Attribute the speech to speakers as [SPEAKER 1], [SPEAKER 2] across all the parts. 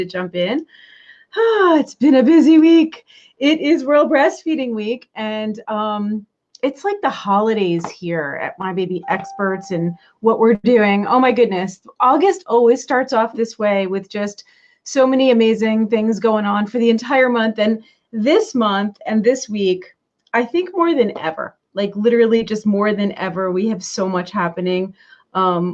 [SPEAKER 1] to jump in. It's been a busy week. It is World Breastfeeding Week, and it's like the holidays here at My Baby Experts and what we're doing. Oh my goodness. August always starts off this way with just so many amazing things going on for the entire month. And this month and this week, I think more than ever, like literally just more than ever, we have so much happening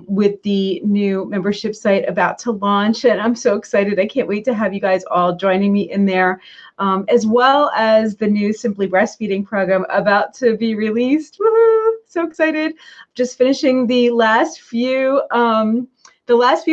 [SPEAKER 1] with the new membership site about to launch. And I'm so excited. I can't wait to have you guys all joining me in there, as well as the new Simply Breastfeeding program about to be released. Woohoo! So excited. Just finishing the last few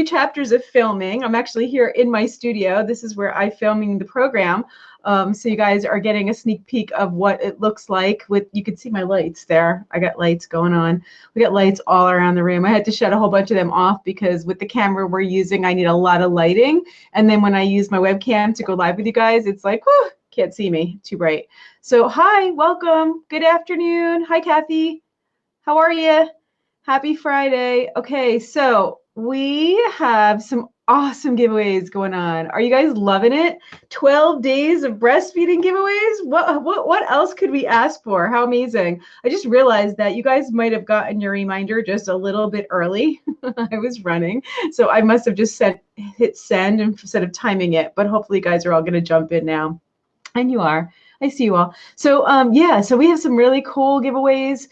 [SPEAKER 1] chapters of filming. I'm actually here in my studio. This is where I'm filming the program. So you guys are getting a sneak peek of what it looks like. You can see my lights there. I got lights going on. We got lights all around the room. I had to shut a whole bunch of them off because with the camera we're using, I need a lot of lighting. And then when I use my webcam to go live with you guys, it's like, whew, can't see me, too bright. So hi, welcome, good afternoon. Hi, Kathy. How are you? Happy Friday. Okay, so we have some awesome giveaways going on. Are you guys loving it? 12 days of breastfeeding giveaways? What else could we ask for? How amazing. I just realized that you guys might have gotten your reminder just a little bit early. I was running, so I must have just hit send instead of timing it, but hopefully you guys are all going to jump in now. And you are. I see you all. So yeah, so we have some really cool giveaways.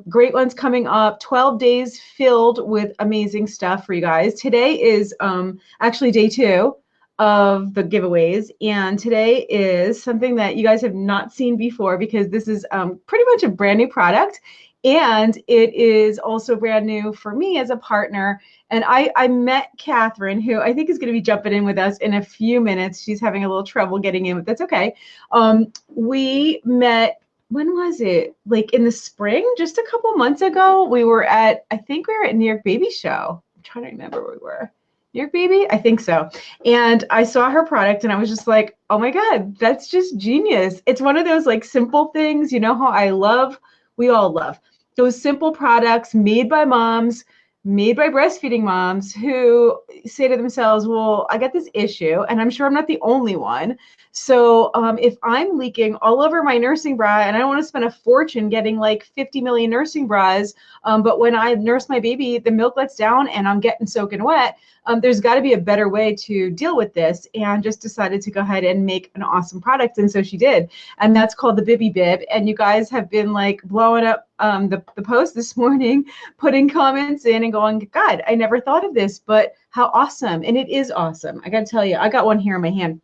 [SPEAKER 1] Great ones coming up. 12 days filled with amazing stuff for you guys. Today is actually day 2 of the giveaways, and today is something that you guys have not seen before because this is pretty much a brand new product, and it is also brand new for me as a partner. And I met Catherine, who I think is going to be jumping in with us in a few minutes. She's having a little trouble getting in, but that's okay. We met. When was it? Like in the spring, just a couple months ago. I think we were at New York Baby Show. I'm trying to remember where we were. New York Baby? I think so. And I saw her product and I was just like, oh my God, that's just genius. It's one of those like simple things, you know how we all love those simple products made by moms, made by breastfeeding moms who say to themselves, well, I got this issue and I'm sure I'm not the only one. So if I'm leaking all over my nursing bra and I don't want to spend a fortune getting like 50 million nursing bras, but when I nurse my baby, the milk lets down and I'm getting soaking wet, there's got to be a better way to deal with this, and just decided to go ahead and make an awesome product. And so she did. And that's called the Bibby Bib. And you guys have been like blowing up the post this morning, putting comments in and going, God, I never thought of this, but how awesome. And it is awesome. I got to tell you, I got one here in my hand.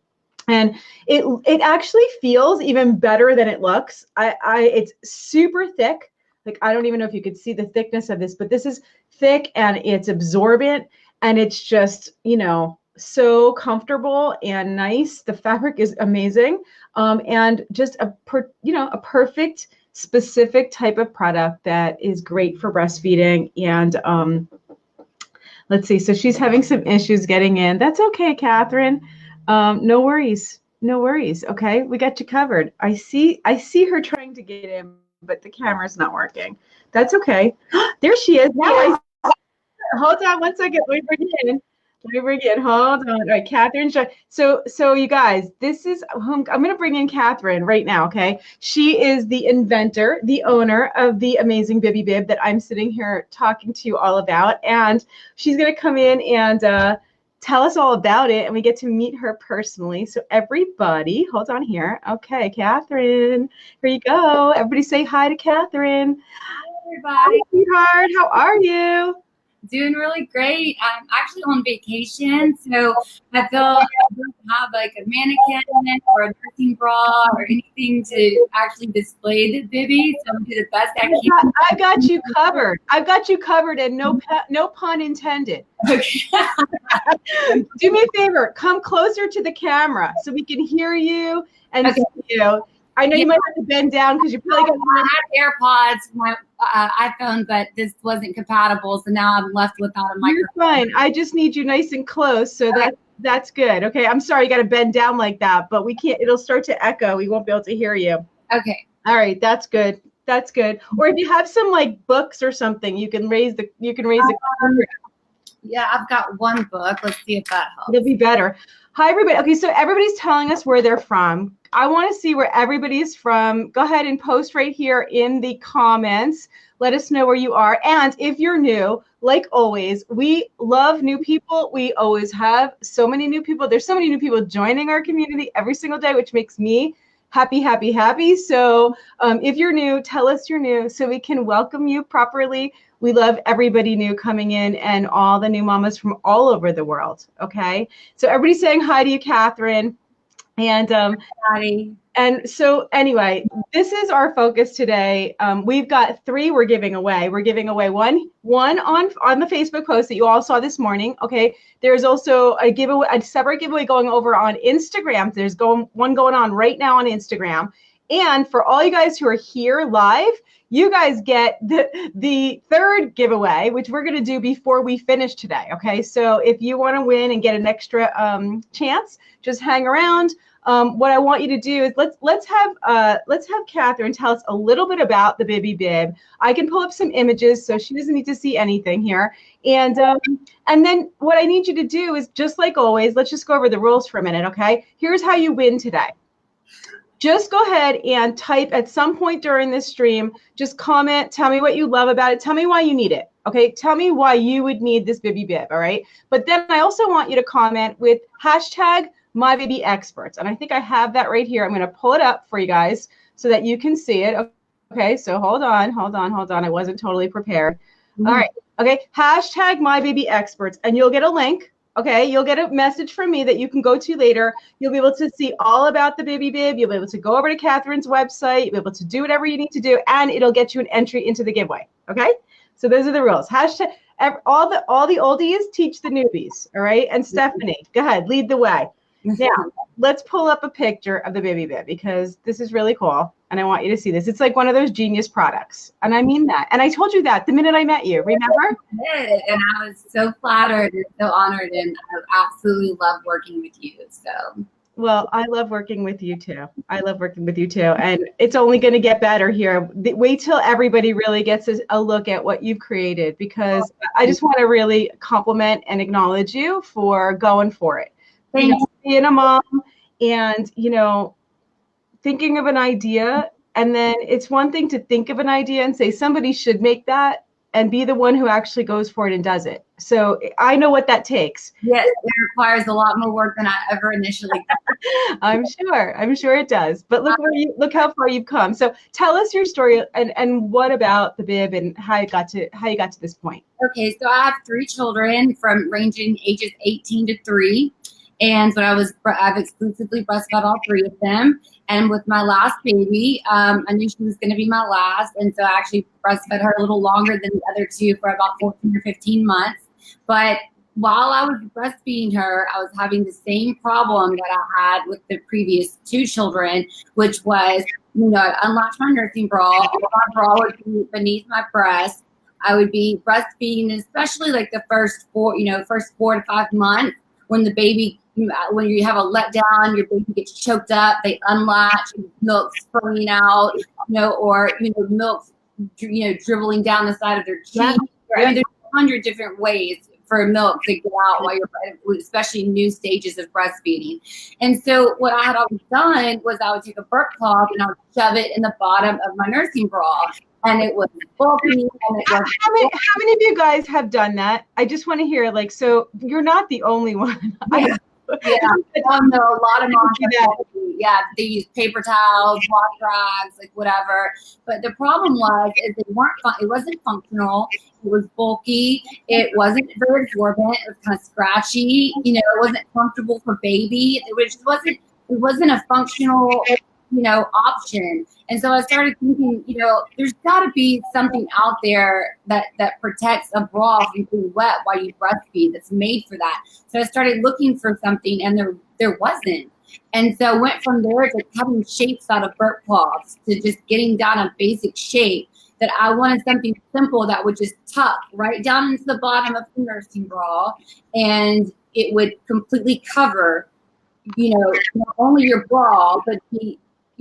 [SPEAKER 1] And it actually feels even better than it looks. It's super thick. Like, I don't even know if you could see the thickness of this, but this is thick and it's absorbent and it's just, you know, so comfortable and nice. The fabric is amazing. And just a perfect specific type of product that is great for breastfeeding. And let's see. So she's having some issues getting in. That's okay, Catherine. No worries. No worries. Okay, we got you covered. I see her trying to get in, but the camera's not working. That's okay. There she is. Now hold on one second. Let me bring it in. Hold on. All right, Catherine. So you guys, this is whom I'm going to bring in Catherine right now. Okay, she is the inventor, the owner of the amazing Bibby Bib that I'm sitting here talking to you all about, and she's going to come in and tell us all about it, and we get to meet her personally. So everybody, hold on here. Okay, Catherine, here you go. Everybody say hi to Catherine.
[SPEAKER 2] Hi, everybody.
[SPEAKER 1] Hi, sweetheart. How are you?
[SPEAKER 2] Doing really great. I'm actually on vacation, so I feel like I don't have like a mannequin or a nursing bra or anything to actually display the Bibby, so I'm going to do the best I can.
[SPEAKER 1] I got you covered. I've got you covered, and no pun intended. Do me a favor. Come closer to the camera so we can hear you and see you. I know you might have to bend down because you're probably going to
[SPEAKER 2] have AirPods, my iPhone, but this wasn't compatible, so now I'm left without a microphone.
[SPEAKER 1] You're fine. I just need you nice and close, so that's good. Okay, I'm sorry you got to bend down like that, but we can't. It'll start to echo. We won't be able to hear you.
[SPEAKER 2] Okay.
[SPEAKER 1] All right, that's good. That's good. Or if you have some like books or something, you can raise the.
[SPEAKER 2] Yeah, I've got one book. Let's see if that helps.
[SPEAKER 1] It'll be better. Hi, everybody. Okay, so everybody's telling us where they're from. I want to see where everybody's from. Go ahead and post right here in the comments. Let us know where you are. And if you're new, like always, we love new people. We always have so many new people. There's so many new people joining our community every single day, which makes me happy, happy, happy. So if you're new, tell us you're new so we can welcome you properly. We love everybody new coming in and all the new mamas from all over the world. Okay. So everybody's saying hi to you, Catherine. And so anyway, this is our focus today. We've got 3 we're giving away. We're giving away one on the Facebook post that you all saw this morning. Okay. There's also a separate giveaway going over on Instagram. There's one going on right now on Instagram. And for all you guys who are here live, you guys get the 3rd giveaway, which we're going to do before we finish today. Okay. So if you want to win and get an extra chance, just hang around. What I want you to do is let's have Catherine tell us a little bit about the Bibby Bib. I can pull up some images so she doesn't need to see anything here. And then what I need you to do is, just like always, let's just go over the rules for a minute. Okay. Here's how you win today. Just go ahead and type at some point during this stream, just comment, tell me what you love about it. Tell me why you need it. Okay. Tell me why you would need this Bibby Bib. All right. But then I also want you to comment with #MyBabyExperts. And I think I have that right here. I'm going to pull it up for you guys so that you can see it. Okay. So hold on. I wasn't totally prepared. All right. Okay. #MyBabyExperts. And you'll get a link. Okay, you'll get a message from me that you can go to later. You'll be able to see all about the Bibby Bib. You'll be able to go over to Catherine's website. You'll be able to do whatever you need to do, and it'll get you an entry into the giveaway. Okay, so those are the rules. All the oldies teach the newbies. All right, and Stephanie, go ahead, lead the way. Now, let's pull up a picture of the Bibby Bib because this is really cool, and I want you to see this. It's like one of those genius products, and I mean that. And I told you that the minute I met you, remember?
[SPEAKER 2] I did, and I was so flattered and so honored, and I absolutely love working with you. So.
[SPEAKER 1] Well, I love working with you too. And it's only going to get better here. Wait till everybody really gets a look at what you've created, because I just want to really compliment and acknowledge you for going for it. Being a mom and, thinking of an idea, and then it's one thing to think of an idea and say somebody should make that, and be the one who actually goes for it and does it. So I know what that takes.
[SPEAKER 2] Yes, it requires a lot more work than I ever initially thought.
[SPEAKER 1] I'm sure it does. But look how far you've come. So tell us your story and what about the Bib and how you got to this point.
[SPEAKER 2] Okay, so I have 3 children from ranging ages 18 to 3. And so I've exclusively breastfed all 3 of them. And with my last baby, I knew she was going to be my last. And so I actually breastfed her a little longer than the other 2 for about 14 or 15 months. But while I was breastfeeding her, I was having the same problem that I had with the previous 2 children, which was, I'd unlatch my nursing bra. My bra would be beneath my breast. I would be breastfeeding, especially like the first 4 to 5 months when the baby, when you have a letdown, your baby gets choked up, they unlatch, milk spraying out, or milk, dribbling down the side of their cheek.
[SPEAKER 1] Yeah.
[SPEAKER 2] I mean, there's 100 different ways for milk to get out while you're, especially new stages of breastfeeding. And so what I had always done was I would take a burp cloth and I would shove it in the bottom of my nursing bra. And it was bulky. And it was
[SPEAKER 1] how many of you guys have done that? I just want to hear, so you're not the only one.
[SPEAKER 2] Yeah. No, a lot of moms they use paper towels, wash rags, whatever. But the problem is it wasn't functional. It was bulky. It wasn't very absorbent. It was kind of scratchy. It wasn't comfortable for baby. It wasn't a functional option. And so I started thinking, there's got to be something out there that protects a bra from being wet while you breastfeed that's made for that. So I started looking for something, and there wasn't. And so I went from there to cutting shapes out of burp cloths to just getting down a basic shape, that I wanted something simple that would just tuck right down into the bottom of the nursing bra, and it would completely cover, not only your bra, but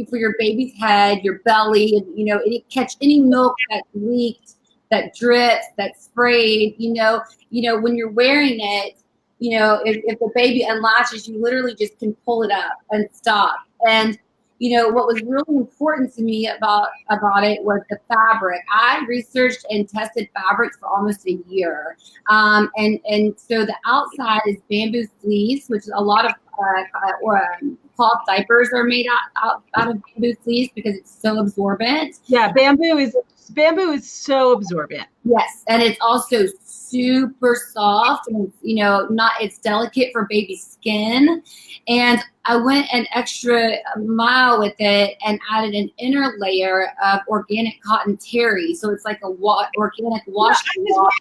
[SPEAKER 2] for your baby's head, your belly, and it'd catch any milk that leaked that drips, that sprayed, when you're wearing it, if the baby unlatches, you literally just can pull it up and stop. And what was really important to me about it was the fabric. I researched and tested fabrics for almost a year. And so the outside is bamboo fleece, which a lot of cloth diapers are made out of bamboo fleece because it's so absorbent.
[SPEAKER 1] Yeah, bamboo is so absorbent.
[SPEAKER 2] Yes, and it's also super soft, and it's delicate for baby skin. And I went an extra mile with it and added an inner layer of organic cotton terry, so it's like a organic washcloth.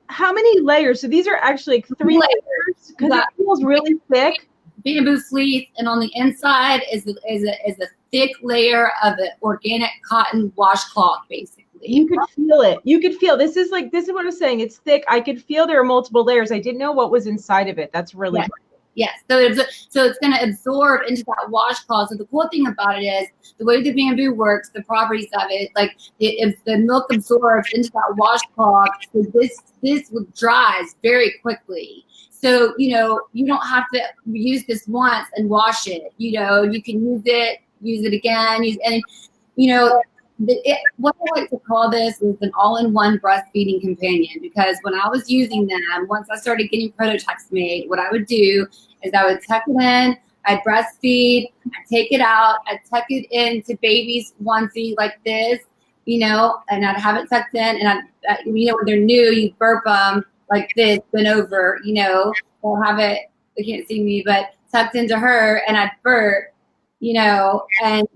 [SPEAKER 1] How many layers? So these are actually 3 layers because it feels really thick.
[SPEAKER 2] Bamboo fleece, and on the inside is a thick layer of the organic cotton washcloth, basically.
[SPEAKER 1] You could feel it. You could feel this is what I'm saying. It's thick. I could feel there are multiple layers. I didn't know what was inside of it. That's really great.
[SPEAKER 2] Yes. So it's going to absorb into that washcloth. So the cool thing about it is the way the bamboo works, the properties of it, like if the milk absorbs into that washcloth, so this dries very quickly. So, you don't have to use this once and wash it. You can use it again, what I like to call this is an all-in-one breastfeeding companion, because when I was using them, once I started getting prototypes made, what I would do is I would tuck it in, I'd breastfeed, I'd take it out, I'd tuck it into baby's onesie like this, and I'd have it tucked in, and when they're new, you burp them like this, bent over, I'll have it, they can't see me, but tucked into her, and I'd burp, and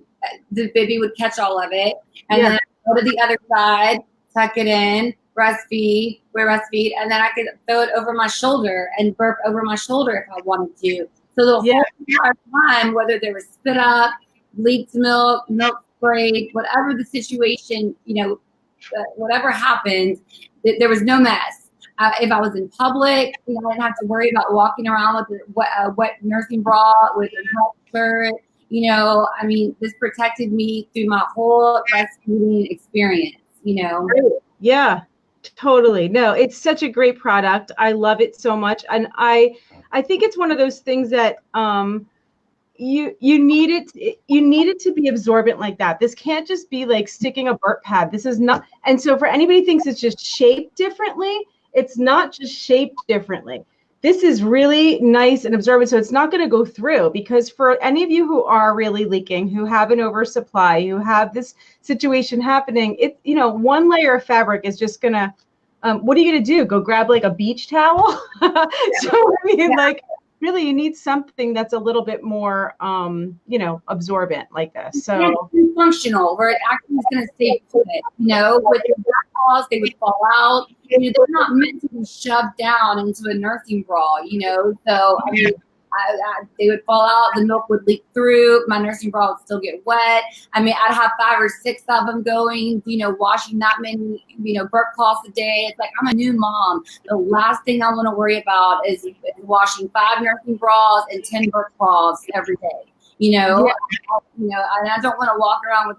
[SPEAKER 2] the baby would catch all of it. And then I'd go to the other side, tuck it in, breastfeed, and then I could throw it over my shoulder and burp over my shoulder if I wanted to. So the whole entire time, whether there was spit up, leaked milk sprayed, whatever the situation, whatever happened, there was no mess. If I was in public, I didn't have to worry about walking around with a wet nursing bra, with a wet shirt. This protected me through my whole breastfeeding experience,
[SPEAKER 1] Yeah, totally. No, it's such a great product. I love it so much. And I think it's one of those things that you need it to be absorbent like that. This can't just be like sticking a burp pad. This is not. And so for anybody who thinks it's just shaped differently, it's not just shaped differently. This is really nice and absorbent, so it's not going to go through, because for any of you who are really leaking, who have an oversupply, who have this situation happening, one layer of fabric is just going to, what are you going to do? Go grab like a beach towel? Really, you need something that's a little bit more, absorbent like this. So
[SPEAKER 2] functional, where it actually is going to stay put. With the back paws, they would fall out. They're not meant to be shoved down into a nursing bra. So they would fall out. The milk would leak through. My nursing bra would still get wet. I'd have 5 or 6 of them going. Washing that many, burp cloths a day. It's like I'm a new mom. The last thing I want to worry about is washing 5 nursing bras and 10 burp cloths every day. And I don't want to walk around with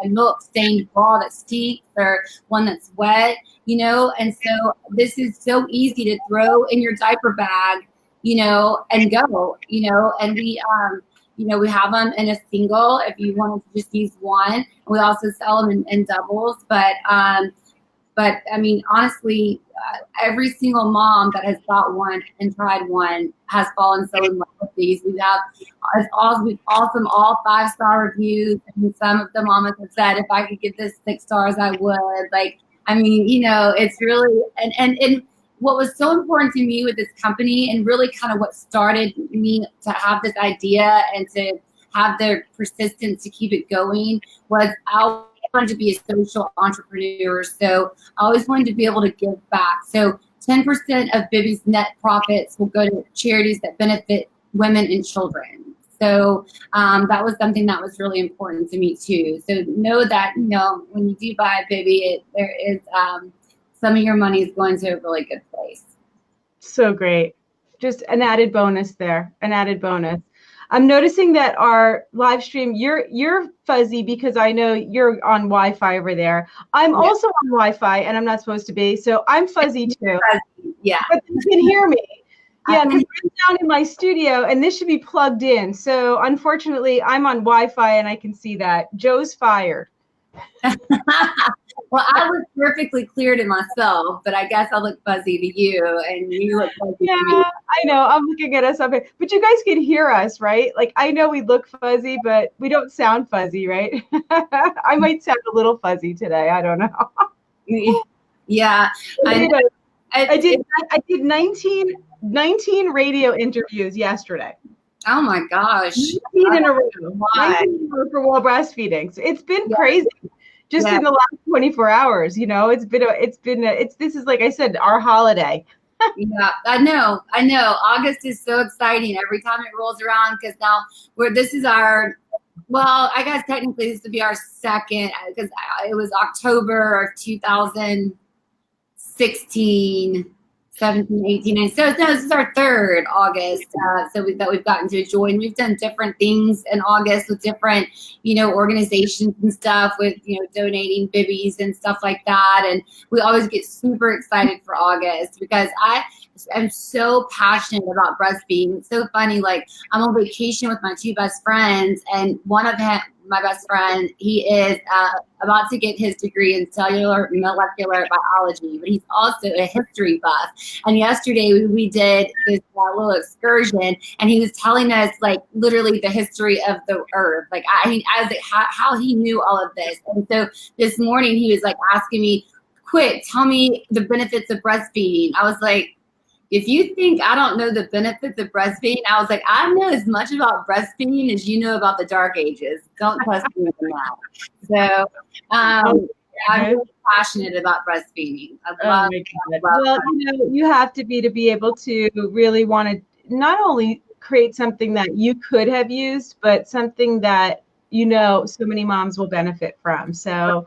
[SPEAKER 2] a milk stained bra that stinks, or one that's wet. And so this is so easy to throw in your diaper bag, and go, and we have them in a single if you wanted to just use one. We also sell them in doubles, but honestly, every single mom that has got one and tried one has fallen so in love with these. We have awesome all 5-star reviews, and some of the mamas have said, if I could give this 6 stars, I would. It's really, and what was so important to me with this company, and really kind of what started me to have this idea and to have the persistence to keep it going, was I wanted to be a social entrepreneur. So I always wanted to be able to give back. So 10% of Bibby's net profits will go to charities that benefit women and children. So that was something that was really important to me too. So know that, when you do buy a Bibby, there is some of your money is going to a really good place.
[SPEAKER 1] So great. Just an added bonus there, an added bonus. I'm noticing that our live stream, you're fuzzy because I know you're on Wi-Fi over there. I'm also on Wi-Fi and I'm not supposed to be, so I'm fuzzy too.
[SPEAKER 2] Yeah.
[SPEAKER 1] But you can hear me. Yeah, because I'm down in my studio and this should be plugged in. So unfortunately, I'm on Wi-Fi and I can see that. Joe's fired.
[SPEAKER 2] Well, I look perfectly clear to myself, but I guess I look fuzzy to you, and you look fuzzy to me.
[SPEAKER 1] I know. I'm looking at us up here, but you guys can hear us, right? Like, I know we look fuzzy, but we don't sound fuzzy, right? I might sound a little fuzzy today. I don't know.
[SPEAKER 2] Yeah,
[SPEAKER 1] I did 19 radio interviews yesterday.
[SPEAKER 2] Oh my gosh!
[SPEAKER 1] 19 in a row. 19 for while breastfeeding. So it's been crazy. Just in the last 24 hours, you know, this is, like I said, our holiday.
[SPEAKER 2] Yeah, I know. August is so exciting every time it rolls around because now this is our, well, I guess technically this would be our second because it was October of 2016, 17, 18, and so no, this is our third August. So that we've gotten to join. We've done different things in August with different, organizations and stuff with, donating bibbies and stuff like that. And we always get super excited for August because I'm so passionate about breastfeeding. It's so funny. Like, I'm on vacation with my two best friends, and one of them, my best friend, he is about to get his degree in cellular molecular biology, but he's also a history buff. And yesterday we did this little excursion, and he was telling us, like, literally the history of the earth. Like, I was like, how he knew all of this. And so this morning he was like asking me, quick, tell me the benefits of breastfeeding. I was like, if you think I don't know the benefits of breastfeeding, I was like, I know as much about breastfeeding as you know about the dark ages. Don't trust me on that. So I'm really passionate about breastfeeding.
[SPEAKER 1] Well, you have to be able to really want to not only create something that you could have used, but something that, so many moms will benefit from. So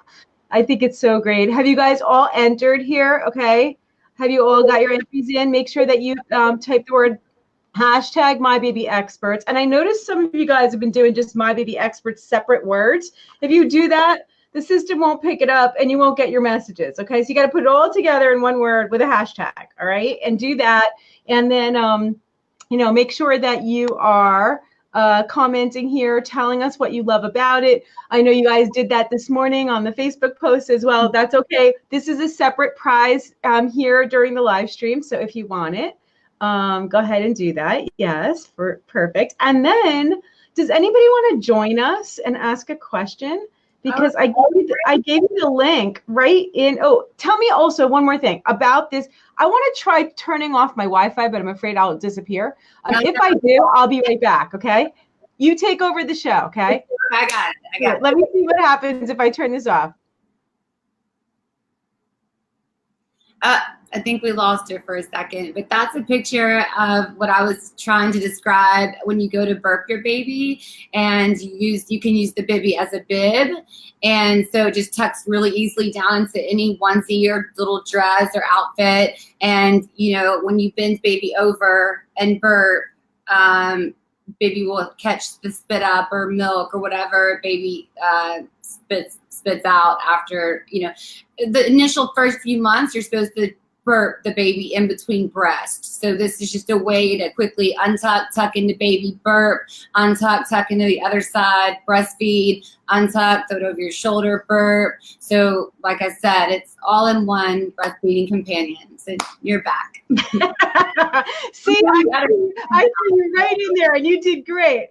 [SPEAKER 1] I think it's so great. Have you guys all entered here? Okay. Have you all got your entries in? Make sure that you type the word #MyBabyExperts. And I noticed some of you guys have been doing just MyBabyExperts separate words. If you do that, the system won't pick it up and you won't get your messages. Okay, so you got to put it all together in one word with a hashtag. All right, and do that. And then, make sure that you are commenting here, telling us what you love about it. I know you guys did that this morning on the Facebook post as well. That's okay. This is a separate prize here during the live stream. So if you want it, go ahead and do that. Yes, perfect. And then, does anybody want to join us and ask a question? Because I gave you the link right in. Oh, tell me also one more thing about this. I want to try turning off my Wi-Fi, but I'm afraid I'll disappear. If I do, I'll be right back. Okay, you take over the show. Okay.
[SPEAKER 2] I got it.
[SPEAKER 1] Let me see what happens if I turn this off.
[SPEAKER 2] I think we lost her for a second, but that's a picture of what I was trying to describe when you go to burp your baby, and you can use the bibby as a bib, and so it just tucks really easily down into any onesie or little dress or outfit. And when you bend baby over and burp, baby will catch the spit up or milk or whatever baby spits out after the initial first few months. You're supposed to burp the baby in between breasts. So this is just a way to quickly untuck, tuck into baby, burp, untuck, tuck into the other side, breastfeed, untuck, throw it over your shoulder, burp. So like I said, it's all in one breastfeeding companion. So you're back.
[SPEAKER 1] See, I see you right in there, and you did great.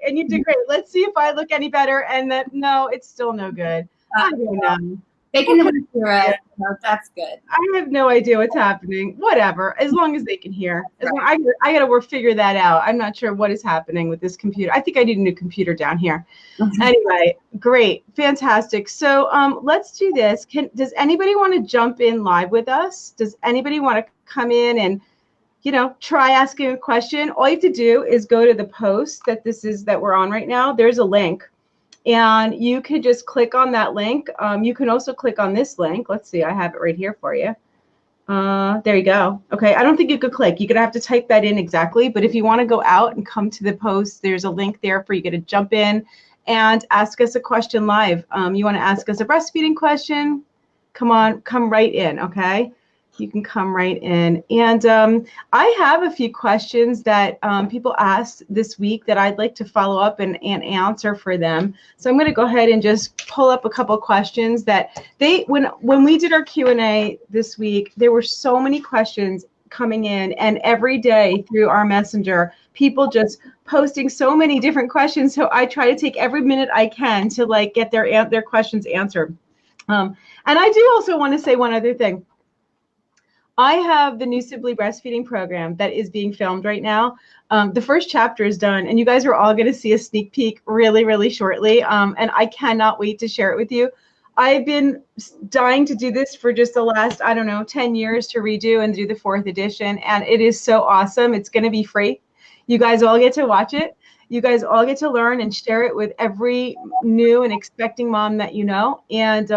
[SPEAKER 1] Let's see if I look any better. And no, it's still no good. I don't know.
[SPEAKER 2] They can hear us. That's good.
[SPEAKER 1] I have no idea what's happening. Whatever, as long as they can hear. I got to figure that out. I'm not sure what is happening with this computer. I think I need a new computer down here. Anyway, great, fantastic. So let's do this. Does anybody want to jump in live with us? Does anybody want to come in and try asking a question? All you have to do is go to the post that we're on right now. There's a link. And you could just click on that link. You can also click on this link. Let's see, I have it right here for you. There you go. Okay, I don't think you could click. You're gonna have to type that in exactly. But if you want to go out and come to the post, there's a link there for you to jump in and ask us a question live. You want to ask us a breastfeeding question? Come on, come right in. Okay, you can come right in. And I have a few questions that people asked this week that I'd like to follow up and answer for them. So I'm going to go ahead and just pull up a couple questions that when we did our Q&A this week, there were so many questions coming in, and every day through our messenger, people just posting so many different questions. So I try to take every minute I can to like get their questions answered. And I do also want to say one other thing. I have the new Simply Breastfeeding program that is being filmed right now. The first chapter is done, and you guys are all going to see a sneak peek really, really shortly. And I cannot wait to share it with you. I've been dying to do this for just the last, 10 years to redo and do the 4th edition. And it is so awesome. It's going to be free. You guys all get to watch it. You guys all get to learn and share it with every new and expecting mom that you know. And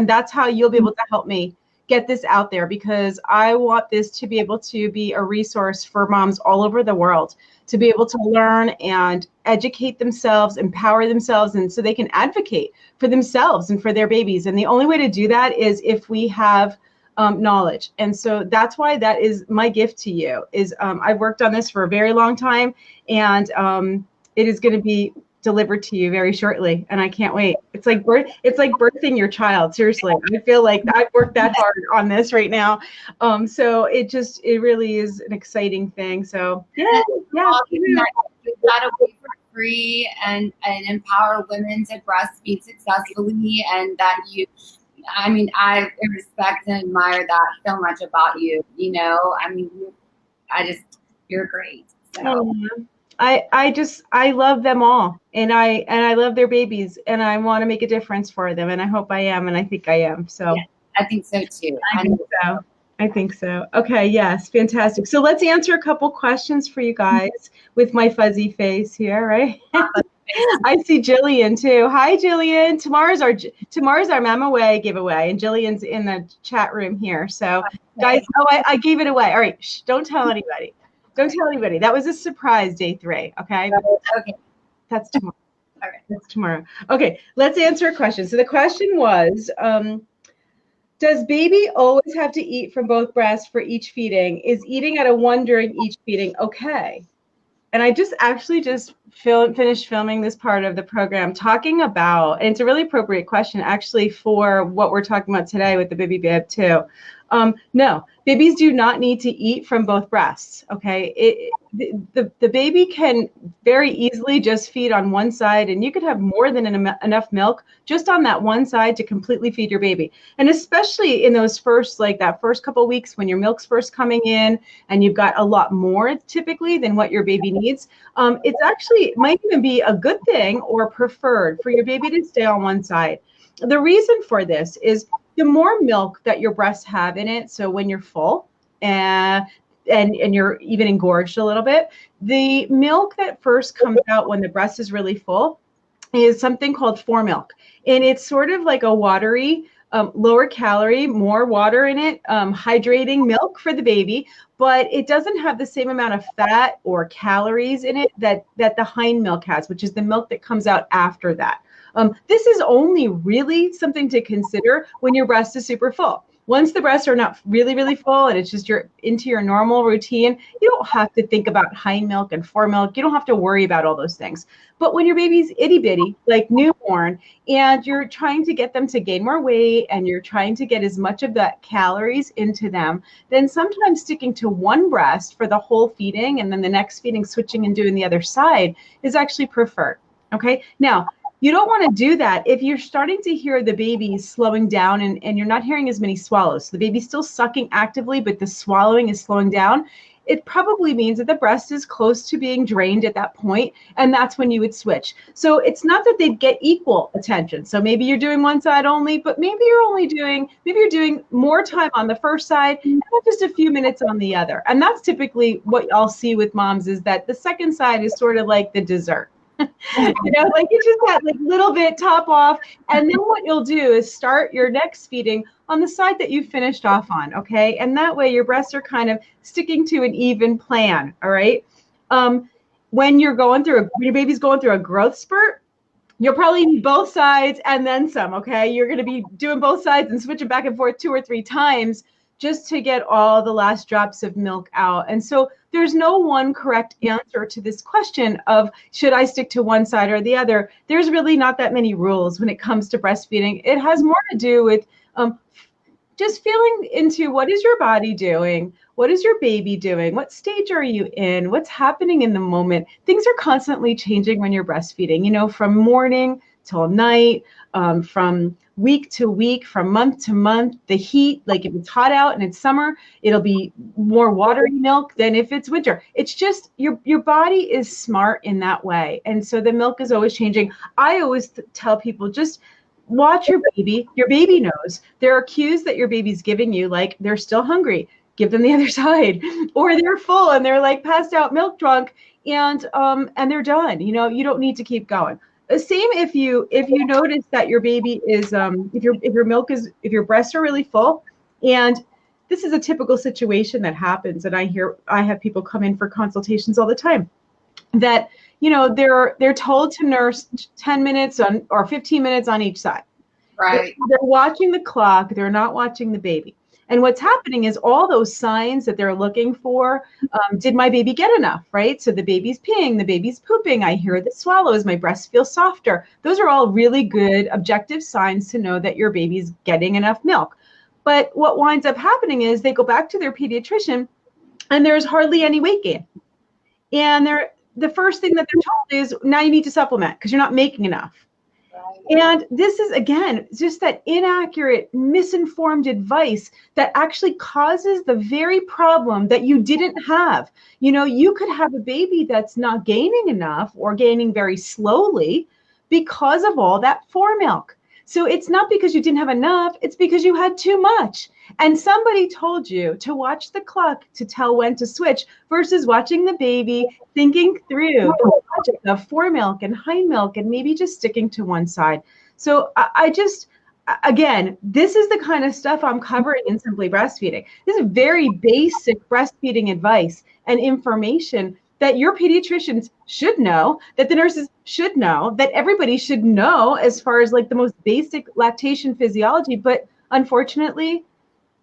[SPEAKER 1] that's how you'll be able to help me get this out there, because I want this to be able to be a resource for moms all over the world to be able to learn and educate themselves, empower themselves, and so they can advocate for themselves and for their babies. And the only way to do that is if we have knowledge. And so that's why that is my gift to you is I've worked on this for a very long time, and it is going to be delivered to you very shortly, and I can't wait. It's like birthing your child. Seriously, I feel like I've worked that hard on this right now. So it really is an exciting thing. So yeah.
[SPEAKER 2] Give that away for free and empower women to breastfeed successfully, and that I respect and admire that so much about you. You're great. So.
[SPEAKER 1] I love them all, and I love their babies, and I want to make a difference for them, and I hope I am, and I think I am. So
[SPEAKER 2] yeah, I think so too.
[SPEAKER 1] I think so. Okay, yes, fantastic. So let's answer a couple questions for you guys with my fuzzy face here, right? I see Jillian too. Hi, Jillian. Tomorrow's our Mama Way giveaway, and Jillian's in the chat room here. So guys, I gave it away. All right, shh, don't tell anybody. Don't tell anybody. That was a surprise, day 3. Okay.
[SPEAKER 2] Okay.
[SPEAKER 1] That's tomorrow.
[SPEAKER 2] All right.
[SPEAKER 1] That's tomorrow. Okay. Let's answer a question. So the question was, does baby always have to eat from both breasts for each feeding? Is eating at a 1 during each feeding okay? And I just finished filming this part of the program talking about, and it's a really appropriate question actually for what we're talking about today with the Baby Bib too. No, babies do not need to eat from both breasts. Okay, the baby can very easily just feed on one side, and you could have more than enough milk just on that one side to completely feed your baby. And especially in those that first couple weeks when your milk's first coming in, and you've got a lot more typically than what your baby needs. It might even be a good thing or preferred for your baby to stay on one side. The reason for this is the more milk that your breasts have in it, so when you're full and you're even engorged a little bit, the milk that first comes out when the breast is really full is something called foremilk. And it's sort of like a watery, lower calorie, more water in it, hydrating milk for the baby, but it doesn't have the same amount of fat or calories in it that the hind milk has, which is the milk that comes out after that. This is only really something to consider when your breast is super full. Once the breasts are not really, really full and it's just you're into your normal routine, you don't have to think about hind milk and foremilk. You don't have to worry about all those things. But when your baby's itty bitty, like newborn, and you're trying to get them to gain more weight and you're trying to get as much of the calories into them, then sometimes sticking to one breast for the whole feeding and then the next feeding switching and doing the other side is actually preferred. Okay, now, you don't want to do that if you're starting to hear the baby slowing down and you're not hearing as many swallows. So the baby's still sucking actively, but the swallowing is slowing down. It probably means that the breast is close to being drained at that point, and that's when you would switch. So it's not that they'd get equal attention. So maybe you're doing one side only, but maybe you're doing more time on the first side and just a few minutes on the other. And that's typically what I'll see with moms is that the second side is sort of like the dessert. Like it's just that like little bit top off. And then what you'll do is start your next feeding on the side that you finished off on, okay? And that way your breasts are kind of sticking to an even plan, all right? When you're going through, when your baby's going through a growth spurt, you'll probably need both sides and then some, okay? You're going to be doing both sides and switching back and forth 2 or 3 times just to get all the last drops of milk out. And so there's no one correct answer to this question of should I stick to one side or the other? There's really not that many rules when it comes to breastfeeding. It has more to do with just feeling into what is your body doing? What is your baby doing? What stage are you in? What's happening in the moment? Things are constantly changing when you're breastfeeding, from morning till night, from week to week, from month to month. The heat, like if it's hot out and it's summer, it'll be more watery milk than if it's winter. It's just your body is smart in that way. And so the milk is always changing. I always tell people just watch your baby. Your baby knows. There are cues that your baby's giving you, like they're still hungry. Give them the other side, or they're full and they're like passed out milk drunk and they're done. You don't need to keep going. Same if you notice that your baby is if your breasts are really full, and this is a typical situation that happens, and I have people come in for consultations all the time that they're told to nurse 10 minutes on or 15 minutes on each side.
[SPEAKER 2] Right.
[SPEAKER 1] They're watching the clock, they're not watching the baby. And what's happening is all those signs that they're looking for, did my baby get enough, right? So the baby's peeing, the baby's pooping, I hear the swallows, my breast feels softer. Those are all really good objective signs to know that your baby's getting enough milk. But what winds up happening is they go back to their pediatrician and there's hardly any weight gain. And the first thing that they're told is now you need to supplement because you're not making enough. And this is, again, just that inaccurate, misinformed advice that actually causes the very problem that you didn't have. You could have a baby that's not gaining enough or gaining very slowly because of all that foremilk. So it's not because you didn't have enough, it's because you had too much. And somebody told you to watch the clock to tell when to switch versus watching the baby, thinking through the logic of foremilk and hind milk and maybe just sticking to one side. So again, this is the kind of stuff I'm covering in Simply Breastfeeding. This is very basic breastfeeding advice and information that your pediatricians should know, that the nurses should know, that everybody should know as far as like the most basic lactation physiology. But unfortunately,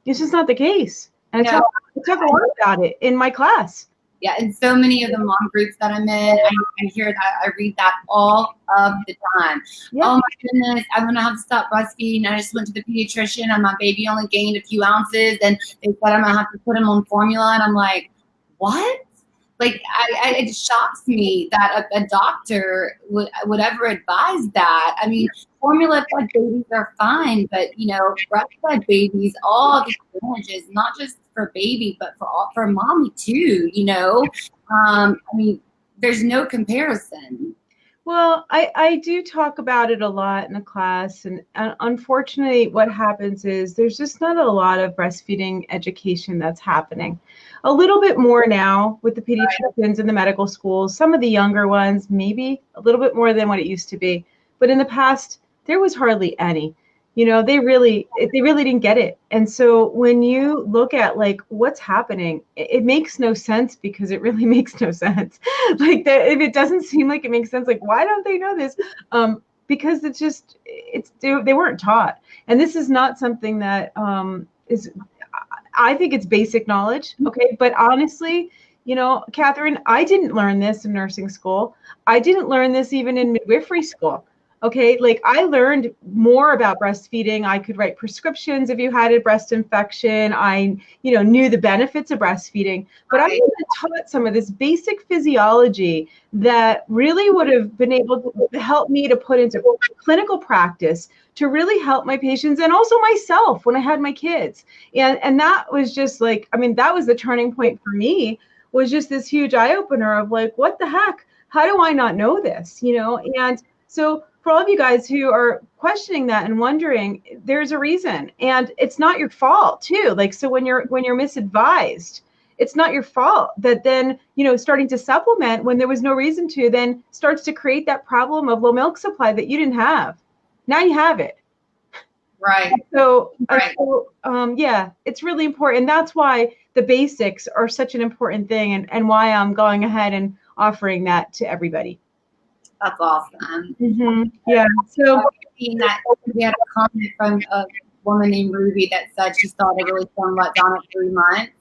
[SPEAKER 1] it's just not the case. And I talk a lot about it in my class.
[SPEAKER 2] Yeah, and so many of the mom groups that I'm in, I hear that, I read that all of the time. Yeah. Oh my goodness, I'm gonna have to stop breastfeeding. I just went to the pediatrician and my baby only gained a few ounces, and they said I'm gonna have to put him on formula, and I'm like, what? Like, it shocks me that a doctor would ever advise that. I mean, formula-fed babies are fine, but, breastfed babies, all the advantages, not just for baby, but for mommy too, I mean, there's no comparison.
[SPEAKER 1] Well, I do talk about it a lot in the class, and unfortunately what happens is there's just not a lot of breastfeeding education that's happening. A little bit more now with the pediatricians in the medical schools, some of the younger ones, maybe a little bit more than what it used to be. But in the past, there was hardly any. They really didn't get it. And so when you look at like what's happening, it makes no sense because it really makes no sense. Like that, if it doesn't seem like it makes sense, like why don't they know this? Because they weren't taught. And this is not something that is, I think it's basic knowledge. Okay. But honestly, Catherine, I didn't learn this in nursing school. I didn't learn this even in midwifery school. Okay, like I learned more about breastfeeding. I could write prescriptions if you had a breast infection. I, knew the benefits of breastfeeding, but I wasn't taught some of this basic physiology that really would have been able to help me to put into clinical practice to really help my patients and also myself when I had my kids. And that was just like, I mean, that was the turning point for me, was just this huge eye opener of like, what the heck? How do I not know this? And so for all of you guys who are questioning that and wondering, there's a reason, and it's not your fault too. Like, so when you're misadvised, it's not your fault that then, starting to supplement when there was no reason to, then starts to create that problem of low milk supply that you didn't have. Now you have it.
[SPEAKER 2] Right.
[SPEAKER 1] Yeah, it's really important. That's why the basics are such an important thing, and why I'm going ahead and offering that to everybody.
[SPEAKER 2] That's awesome.
[SPEAKER 1] Yeah. So
[SPEAKER 2] that we had a comment from a woman named Ruby that said she saw it really let down at 3 months.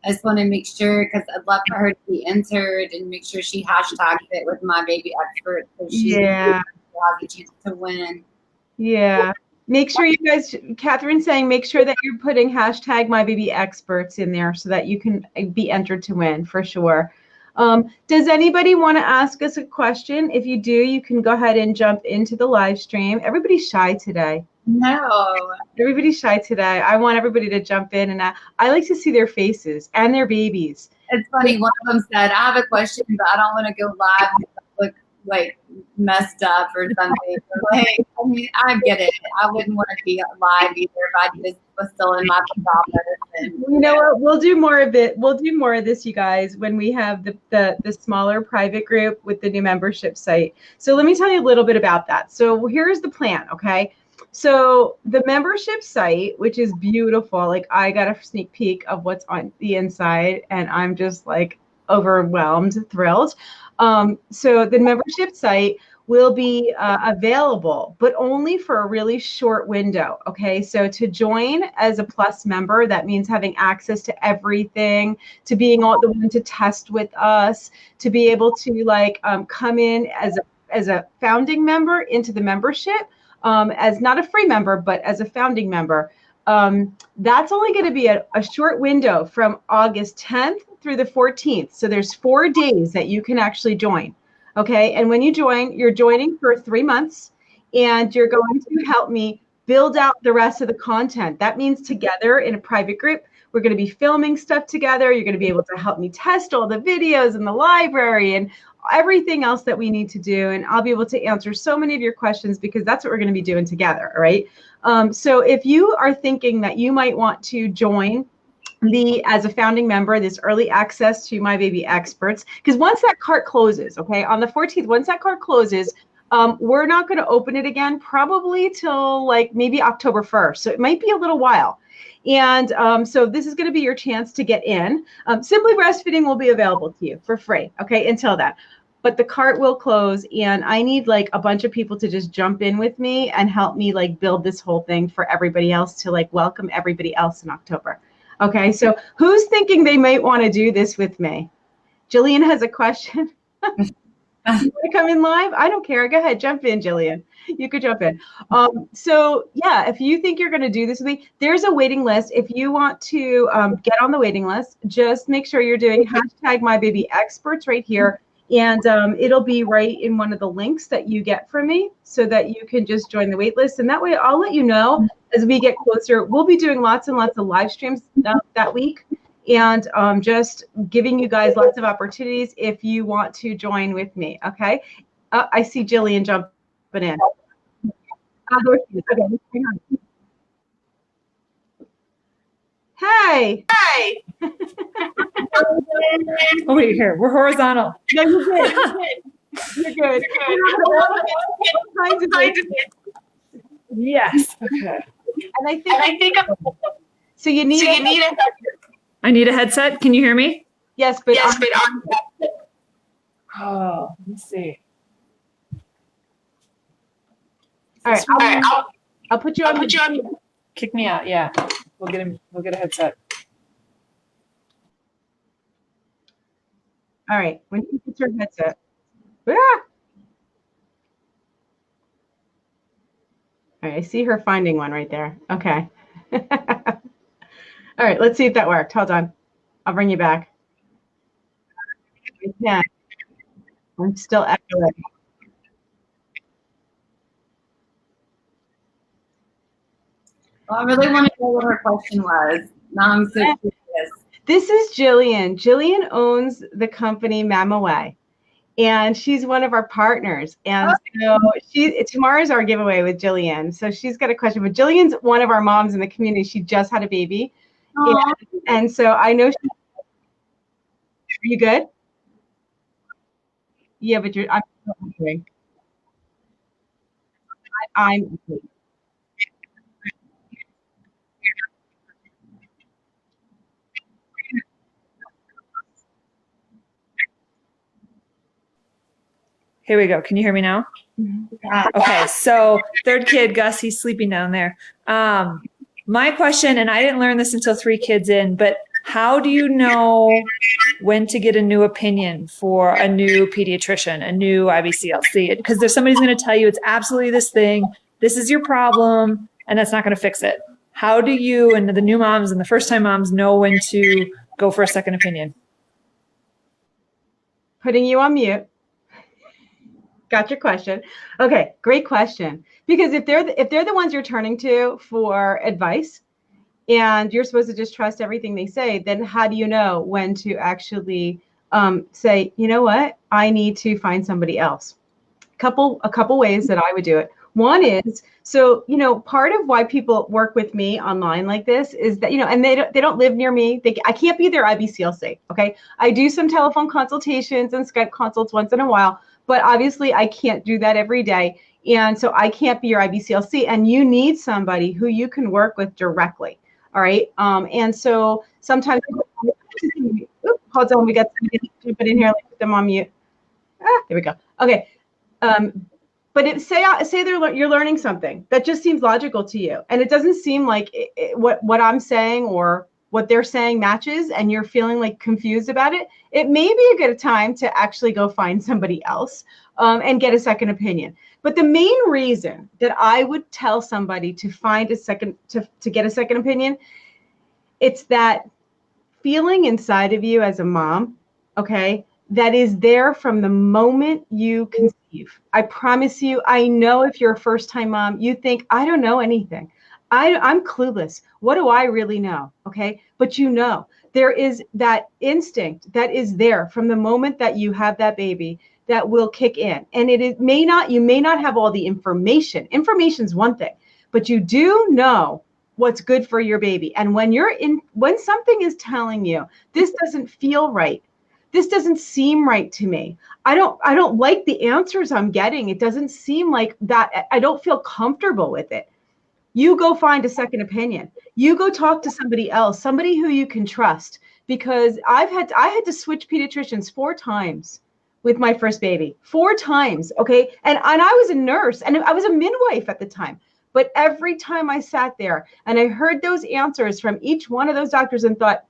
[SPEAKER 2] I just want to make sure, because I'd love for her to be entered and make sure she hashtags it with My Baby Expert, so she has a chance to win.
[SPEAKER 1] Yeah. Make sure you guys, Catherine's saying, make sure that you're putting hashtag My Baby Experts in there so that you can be entered to win for sure. Does anybody want to ask us a question? If you do, you can go ahead and jump into the live stream. Everybody's shy today.
[SPEAKER 2] No.
[SPEAKER 1] Everybody's shy today. I want everybody to jump in, and I like to see their faces and their babies.
[SPEAKER 2] It's funny. One of them said, I have a question, but I don't want to go live because I look like messed up or something. Like, I mean, I get it. I wouldn't want to be live either if I just was still in my pajamas.
[SPEAKER 1] You know what? We'll do more of it. We'll do more of this, you guys, when we have the smaller private group with the new membership site. So let me tell you a little bit about that. So here's the plan, okay? So the membership site, which is beautiful, like I got a sneak peek of what's on the inside, and I'm just like overwhelmed, thrilled. So the membership site will be available, but only for a really short window. Okay, so to join as a Plus member, that means having access to everything, to being the one to test with us, to be able to come in as a founding member into the membership, as not a free member, but as a founding member. That's only going to be a short window from August 10th through the 14th. So there's 4 days that you can actually join. Okay. And when you join, you're joining for 3 months, and you're going to help me build out the rest of the content. That means together in a private group, we're going to be filming stuff together. You're going to be able to help me test all the videos in the library and everything else that we need to do. And I'll be able to answer so many of your questions, because that's what we're going to be doing together. All right. So if you are thinking that you might want to join as a founding member, this early access to My Baby Experts, because once that cart closes, okay, on the 14th, once that cart closes, we're not going to open it again probably till maybe October 1st. So it might be a little while. And so this is going to be your chance to get in. Simply Breastfeeding will be available to you for free, okay, until then. But the cart will close, and I need a bunch of people to just jump in with me and help me build this whole thing for everybody else to welcome everybody else in October. Okay, so who's thinking they might want to do this with me? Jillian has a question. You want to come in live? I don't care. Go ahead, jump in, Jillian. You could jump in. So yeah, if you think you're going to do this with me, there's a waiting list. If you want to get on the waiting list, just make sure you're doing hashtag My Baby Experts right here. And it'll be right in one of the links that you get from me, so that you can just join the wait list. And that way I'll let you know as we get closer. We'll be doing lots and lots of live streams that week, and just giving you guys lots of opportunities if you want to join with me. Okay. I see Jillian jumping in. There she is. Okay, hang on. Hey. Hey.
[SPEAKER 3] Oh, wait, here. We're horizontal.
[SPEAKER 1] No, you're good. You're good.
[SPEAKER 3] Yes. Okay.
[SPEAKER 1] And I think so you need a
[SPEAKER 3] I need a headset. Can you hear me?
[SPEAKER 1] Yes, but
[SPEAKER 3] oh, let me see.
[SPEAKER 1] All right. I'll put you on.
[SPEAKER 3] Kick me out. Yeah. We'll get a headset.
[SPEAKER 1] All right. When you get your headset. Ah! All right. I see her finding one right there. Okay. All right. Let's see if that worked. Hold on. I'll bring you back. Yeah. I'm still echoing.
[SPEAKER 2] Well, I really want to know what her question was. Now I'm so curious.
[SPEAKER 1] This is Jillian. Jillian owns the company Mama Way, and she's one of our partners. And so tomorrow's our giveaway with Jillian. So she's got a question. But Jillian's one of our moms in the community. She just had a baby, and so I know you good? Yeah, but I'm doing. I'm
[SPEAKER 3] Here we go. Can you hear me now? Okay, so third kid, Gus, he's sleeping down there. My question, and I didn't learn this until 3 kids in, but how do you know when to get a new opinion for a new pediatrician, a new IBCLC? Because there's somebody's going to tell you it's absolutely this thing, this is your problem, and that's not going to fix it. How do you and the new moms and the first time moms know when to go for a second opinion?
[SPEAKER 1] putting you on mute. Got your question. Okay, great question. Because if they're the ones you're turning to for advice, and you're supposed to just trust everything they say, then how do you know when to actually say, you know what, I need to find somebody else? A couple ways that I would do it. One is, so, part of why people work with me online like this is that, and they don't live near me. I can't be their IBCLC. Okay. I do some telephone consultations and Skype consults once in a while, but obviously I can't do that every day. And so I can't be your IBCLC, and you need somebody who you can work with directly. All right. And so sometimes, hold on, we got somebody jumping in here. Let's put them on mute. There we go. Okay. But say you're learning something that just seems logical to you, and it doesn't seem like what I'm saying or what they're saying matches, and you're feeling like confused about it. It may be a good time to actually go find somebody else and get a second opinion. But the main reason that I would tell somebody to find a second to get a second opinion, it's that feeling inside of you as a mom, okay, that is there from the moment you conceive. I promise you, I know if you're a first-time mom, you think, I don't know anything. I'm clueless. What do I really know? Okay. But there is that instinct that is there from the moment that you have that baby that will kick in. And you may not have all the information. Information's one thing, but you do know what's good for your baby. And when something is telling you, this doesn't feel right, this doesn't seem right to me, I don't like the answers I'm getting, it doesn't seem like that, I don't feel comfortable with it, you go find a second opinion. You go talk to somebody else, somebody who you can trust. Because I had to switch pediatricians 4 times with my first baby, 4 times. Okay. And I was a nurse and I was a midwife at the time. But every time I sat there and I heard those answers from each one of those doctors and thought,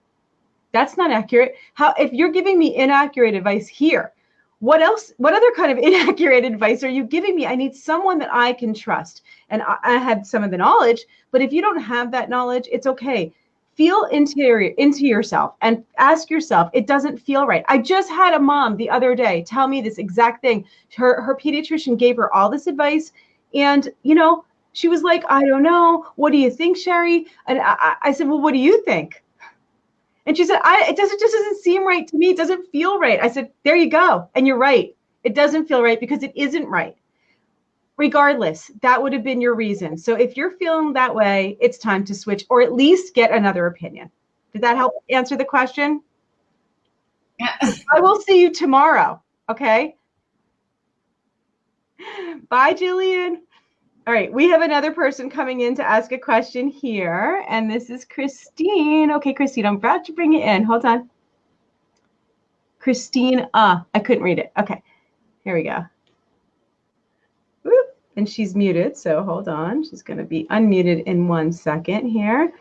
[SPEAKER 1] that's not accurate. If you're giving me inaccurate advice here, what other kind of inaccurate advice are you giving me? I need someone that I can trust. And I had some of the knowledge, but if you don't have that knowledge, it's okay. Feel into yourself and ask yourself, it doesn't feel right. I just had a mom the other day tell me this exact thing. Her pediatrician gave her all this advice, and she was like, I don't know. What do you think, Shari? And I said, well, what do you think? And she said, it just doesn't seem right to me. It doesn't feel right. I said, there you go. And you're right. It doesn't feel right because it isn't right. Regardless, that would have been your reason. So if you're feeling that way, it's time to switch or at least get another opinion. Did that help answer the question? I will see you tomorrow. Okay. Bye, Jillian. All right, we have another person coming in to ask a question here, and this is Christine. Okay, Christine, I'm about to bring you in. Hold on. Christine, I couldn't read it. Okay, here we go. Whoop, and she's muted, so hold on. She's going to be unmuted in 1 second here.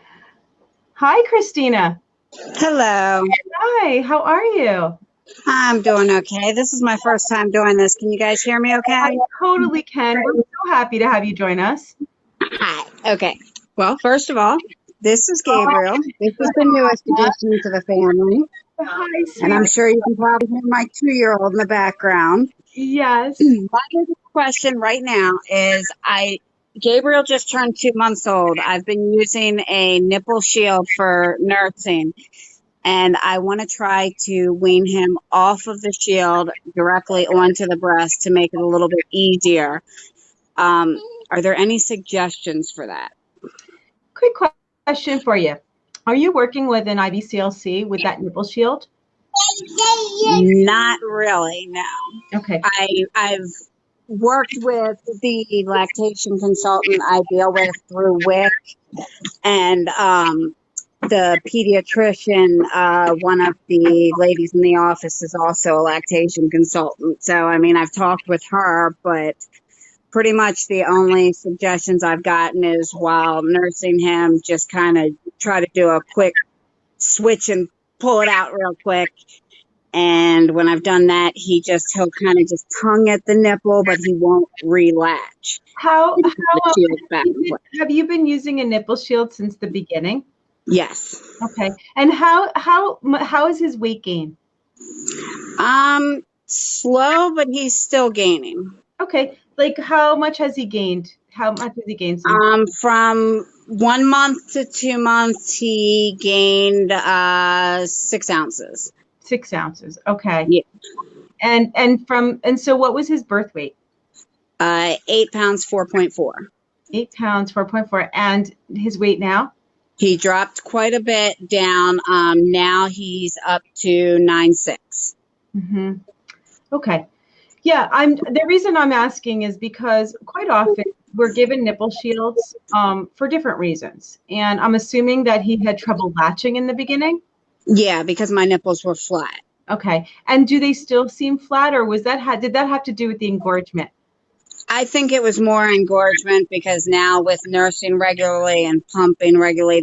[SPEAKER 1] Hi, Christina.
[SPEAKER 4] Hello.
[SPEAKER 1] Hi, how are you?
[SPEAKER 4] I'm doing okay. This is my first time doing this. Can you guys hear me okay?
[SPEAKER 1] I totally can. We're so happy to have you join us.
[SPEAKER 4] Hi. Okay. Well, first of all, this is Gabriel. This is the newest addition to the family.
[SPEAKER 1] Hi, sweetie.
[SPEAKER 4] And I'm sure you can probably hear my 2-year-old in the background.
[SPEAKER 1] Yes.
[SPEAKER 4] My biggest question right now is Gabriel just turned 2 months old. I've been using a nipple shield for nursing. And I want to try to wean him off of the shield directly onto the breast to make it a little bit easier. Are there any suggestions for that?
[SPEAKER 1] Quick question for you. Are you working with an IBCLC with that nipple shield?
[SPEAKER 4] Not really, no.
[SPEAKER 1] Okay.
[SPEAKER 4] I've worked with the lactation consultant I deal with through WIC, and the pediatrician, one of the ladies in the office is also a lactation consultant. So, I mean, I've talked with her, but pretty much the only suggestions I've gotten is while nursing him, just kind of try to do a quick switch and pull it out real quick. And when I've done that, he'll kind of just tongue at the nipple, but he won't relatch.
[SPEAKER 1] Have you been using a nipple shield since the beginning?
[SPEAKER 4] Yes.
[SPEAKER 1] Okay. And how is his weight gain?
[SPEAKER 4] Slow, but he's still gaining.
[SPEAKER 1] Okay. Like how much has he gained? How much has he gained?
[SPEAKER 4] From 1 month to 2 months, he gained 6 ounces.
[SPEAKER 1] 6 ounces. Okay.
[SPEAKER 4] Yeah.
[SPEAKER 1] And so what was his birth weight?
[SPEAKER 4] 8 pounds, 4.4.
[SPEAKER 1] 8 pounds, 4.4. And his weight now?
[SPEAKER 4] He dropped quite a bit down. Now he's up to 9.6.
[SPEAKER 1] Mm-hmm. Okay. Yeah, the reason I'm asking is because quite often we're given nipple shields for different reasons. And I'm assuming that he had trouble latching in the beginning?
[SPEAKER 4] Yeah, because my nipples were flat.
[SPEAKER 1] Okay. And do they still seem flat, or did that have to do with the engorgement?
[SPEAKER 4] I think it was more engorgement because now with nursing regularly and pumping regularly,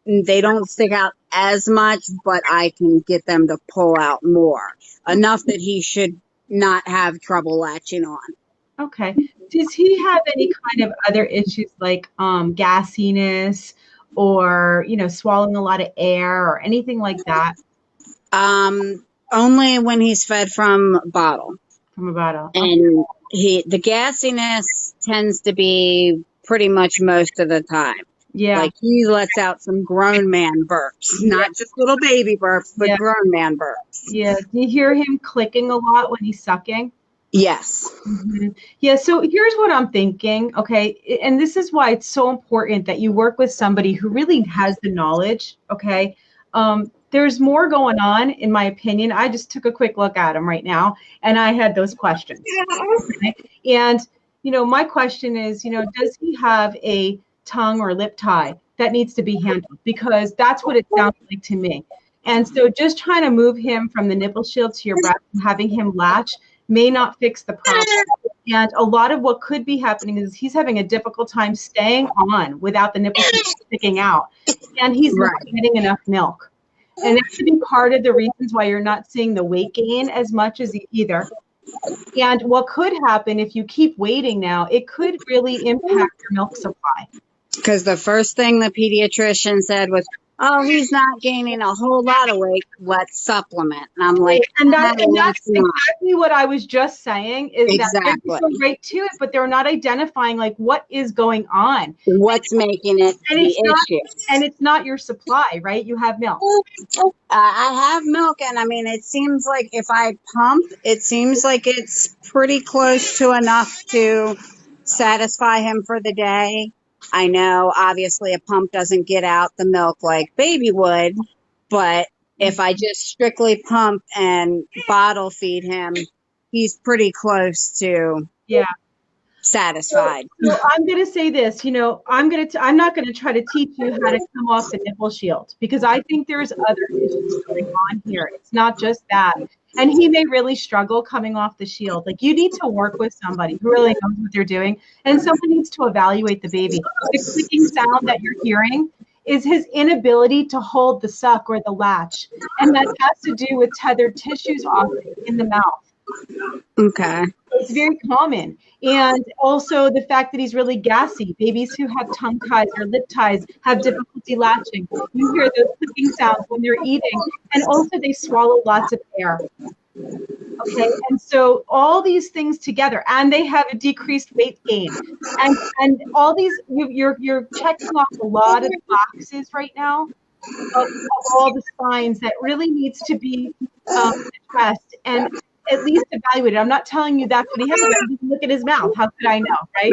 [SPEAKER 4] they don't stick out as much, but I can get them to pull out more. Enough that he should not have trouble latching on.
[SPEAKER 1] Okay. Does he have any kind of other issues like gassiness or, swallowing a lot of air or anything like that?
[SPEAKER 4] Only when he's fed from a bottle.
[SPEAKER 1] From a bottle.
[SPEAKER 4] And the gassiness tends to be pretty much most of the time.
[SPEAKER 1] Yeah.
[SPEAKER 4] Like he lets out some grown man burps, not just little baby burps, but grown man burps.
[SPEAKER 1] Yeah. Do you hear him clicking a lot when he's sucking?
[SPEAKER 4] Yes.
[SPEAKER 1] Mm-hmm. Yeah. So here's what I'm thinking. Okay. And this is why it's so important that you work with somebody who really has the knowledge. Okay. There's more going on, in my opinion. I just took a quick look at him right now, and I had those questions. Okay? And, my question is, does he have a tongue or lip tie that needs to be handled? Because that's what it sounds like to me. And so just trying to move him from the nipple shield to your breast and having him latch may not fix the problem. And a lot of what could be happening is he's having a difficult time staying on without the nipple shield sticking out. And he's not getting enough milk. And that could be part of the reasons why you're not seeing the weight gain as much as either. And what could happen if you keep waiting now, it could really impact your milk supply.
[SPEAKER 4] Because the first thing the pediatrician said was, oh, he's not gaining a whole lot of weight, let's supplement. And I'm like,
[SPEAKER 1] and that's exactly what I was just saying, is that they're so right to it, but they're not identifying like what is going on.
[SPEAKER 4] What's making it the issue.
[SPEAKER 1] And it's not your supply, right? You have milk.
[SPEAKER 4] I have milk, and I mean, it seems like if I pump, it seems like it's pretty close to enough to satisfy him for the day. I know, obviously, a pump doesn't get out the milk like baby would, but if I just strictly pump and bottle feed him, he's pretty close to satisfied.
[SPEAKER 1] So I'm going to say this, I'm not going to try to teach you how to come off the nipple shield, because I think there's other issues going on here. It's not just that. And he may really struggle coming off the shield. Like, you need to work with somebody who really knows what they're doing, and someone needs to evaluate the baby. The clicking sound that you're hearing is his inability to hold the suck or the latch. And that has to do with tethered tissues often in the mouth.
[SPEAKER 4] Okay.
[SPEAKER 1] It's very common. And also the fact that he's really gassy. Babies who have tongue ties or lip ties have difficulty latching. You hear those clicking sounds when they're eating. And also they swallow lots of air. Okay, and so all these things together, and they have a decreased weight gain, and all these, you're checking off a lot of boxes right now of all the signs that really needs to be addressed and at least evaluated. I'm not telling you that's what he has. Look at his mouth. How could I know, right?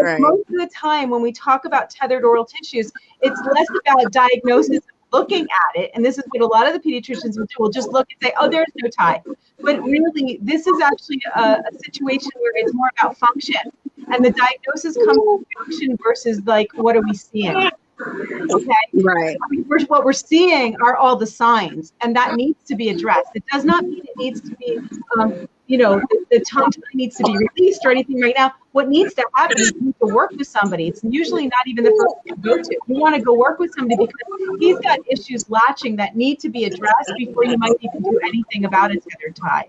[SPEAKER 4] Right.
[SPEAKER 1] Most of the time when we talk about tethered oral tissues, it's less about diagnosis of looking at it, and this is what a lot of the pediatricians will do, will just look and say, oh, there's no tie. But really, this is actually a situation where it's more about function. And the diagnosis comes from function versus like, what are we seeing? Okay.
[SPEAKER 4] Right.
[SPEAKER 1] What we're seeing are all the signs, and that needs to be addressed. It does not mean it needs to be, the tongue needs to be released or anything right now. What needs to happen is you need to work with somebody. It's usually not even the first thing to go to. You want to go work with somebody because he's got issues latching that need to be addressed before you might even do anything about a tethered tie.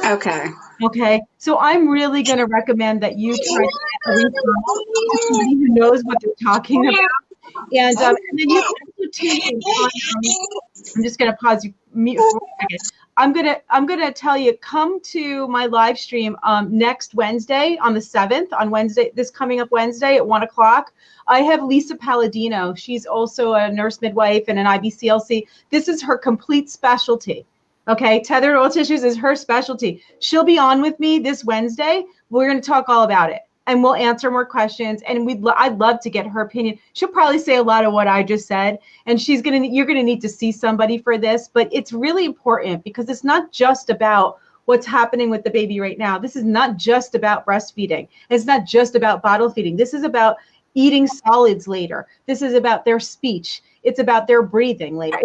[SPEAKER 4] Okay.
[SPEAKER 1] Okay, so I'm really going to recommend that you try to get a referral to somebody who knows what they're talking about. And then you can also take I'm just going to pause you mute for a second. I'm gonna tell you, come to my live stream next Wednesday on the 7th, on Wednesday, this coming up Wednesday at 1 o'clock. I have Lisa Palladino. She's also a nurse midwife and an IBCLC. This is her complete specialty. Okay, tethered oral tissues is her specialty. She'll be on with me this Wednesday. We're going to talk all about it, and we'll answer more questions. And I'd love to get her opinion. She'll probably say a lot of what I just said, and you're going to need to see somebody for this. But it's really important because it's not just about what's happening with the baby right now. This is not just about breastfeeding. It's not just about bottle feeding. This is about eating solids later. This is about their speech. It's about their breathing later.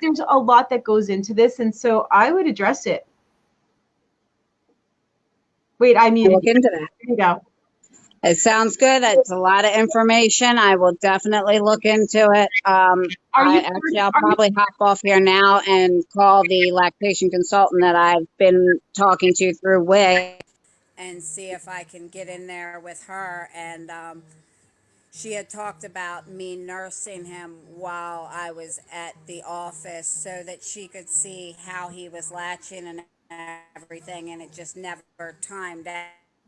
[SPEAKER 1] There's a lot that goes into this, and so I would address it. Wait, I muted.
[SPEAKER 4] Look into that.
[SPEAKER 1] There you go.
[SPEAKER 4] It sounds good. It's a lot of information. I will definitely look into it. I'll probably hop off here now and call the lactation consultant that I've been talking to through WIG and see if I can get in there with her. And she had talked about me nursing him while I was at the office so that she could see how he was latching and everything, and it just never timed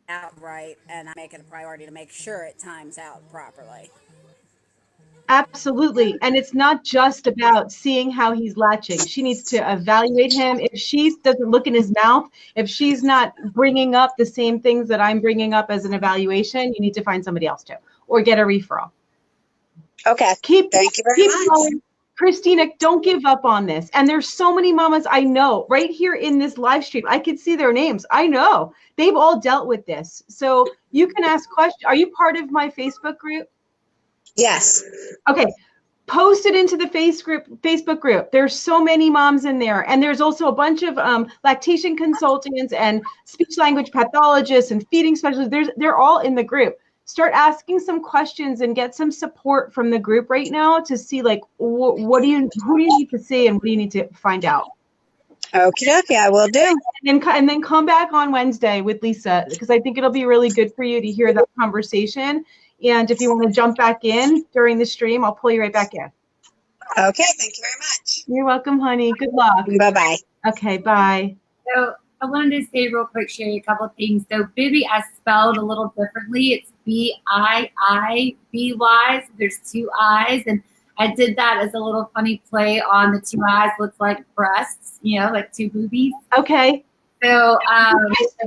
[SPEAKER 4] out right, and I make it a priority to make sure it times out properly.
[SPEAKER 1] Absolutely. And it's not just about seeing how he's latching. She needs to evaluate him. If she doesn't look in his mouth, if she's not bringing up the same things that I'm bringing up as an evaluation, you need to find somebody else to, or get a referral.
[SPEAKER 4] Okay. Thank you very much.
[SPEAKER 1] Going. Christina, don't give up on this. And there's so many mamas I know right here in this live stream. I can see their names. I know they've all dealt with this. So you can ask questions. Are you part of my Facebook group?
[SPEAKER 4] Yes.
[SPEAKER 1] Okay. Post it into the Facebook group. There's so many moms in there. And there's also a bunch of lactation consultants and speech language pathologists and feeding specialists. They're all in the group. Start asking some questions and get some support from the group right now to see like who do you need to see and what do you need to find out.
[SPEAKER 4] Okay, I will do.
[SPEAKER 1] And then come back on Wednesday with Lisa, because I think it'll be really good for you to hear that conversation. And if you want to jump back in during the stream, I'll pull you right back in.
[SPEAKER 4] Okay, thank you very much.
[SPEAKER 1] You're welcome, honey. Good luck.
[SPEAKER 4] Bye-bye.
[SPEAKER 1] Okay, bye.
[SPEAKER 2] So I wanted to say real quick, Shari, a couple of things. So Bibby, I spelled a little differently. It's B-I-I-B-Y. So there's two I's. And I did that as a little funny play on the two I's. Looks like breasts, like two boobies.
[SPEAKER 1] Okay.
[SPEAKER 2] So